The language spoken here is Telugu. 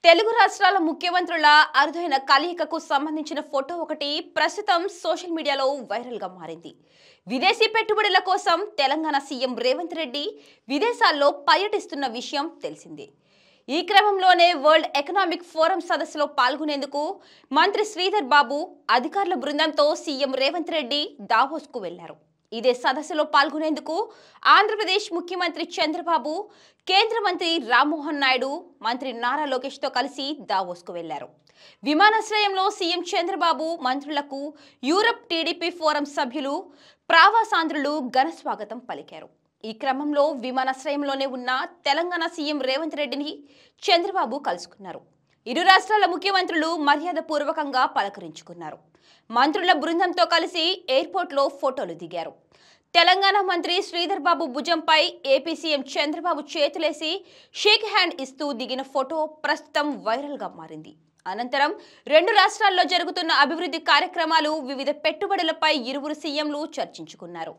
తెలుగు రాష్ట్రాల ముఖ్యమంత్రుల అరుదైన కలయికకు సంబంధించిన ఫోటో ఒకటి ప్రస్తుతం సోషల్ మీడియాలో వైరల్ గా మారింది. విదేశీ పెట్టుబడుల కోసం తెలంగాణ సీఎం రేవంత్ రెడ్డి విదేశాల్లో పర్యటిస్తున్న విషయం తెలిసిందే. ఈ క్రమంలోనే వరల్డ్ ఎకనామిక్ ఫోరం సదస్సులో పాల్గొనేందుకు మంత్రి శ్రీధర్ బాబు అధికారుల బృందంతో సీఎం రేవంత్ రెడ్డి దావోస్కు వెళ్లారు. ఇదే సదస్సులో పాల్గొనేందుకు ఆంధ్రప్రదేశ్ ముఖ్యమంత్రి చంద్రబాబు, కేంద్ర మంత్రి రామ్మోహన్ నాయుడు, మంత్రి నారా లోకేష్ తో కలిసి దావోస్కు వెళ్లారు. విమానాశ్రయంలో సీఎం చంద్రబాబు మంత్రులకు యూరప్ టీడీపీ ఫోరం సభ్యులు, ప్రవాసాంధ్రులు ఘన స్వాగతం పలికారు. ఈ క్రమంలో విమానాశ్రయంలోనే ఉన్న తెలంగాణ సీఎం రేవంత్ రెడ్డిని చంద్రబాబు కలుసుకున్నారు. ఇరు రాష్ట్రాల ముఖ్యమంత్రులు మర్యాదపూర్వకంగా పలకరించుకున్నారు. మంత్రుల బృందంతో కలిసి ఎయిర్పోర్ట్లో ఫోటోలు దిగారు. తెలంగాణ మంత్రి శ్రీధర్ బాబు భుజంపై ఏపీ సీఎం చంద్రబాబు చేతులేసి షేక్ హ్యాండ్ ఇస్తూ దిగిన ఫోటో ప్రస్తుతం వైరల్ గా మారింది. అనంతరం రెండు రాష్ట్రాల్లో జరుగుతున్న అభివృద్ధి కార్యక్రమాలు, వివిధ పెట్టుబడులపై ఇరువురు సీఎంలు చర్చించుకున్నారు.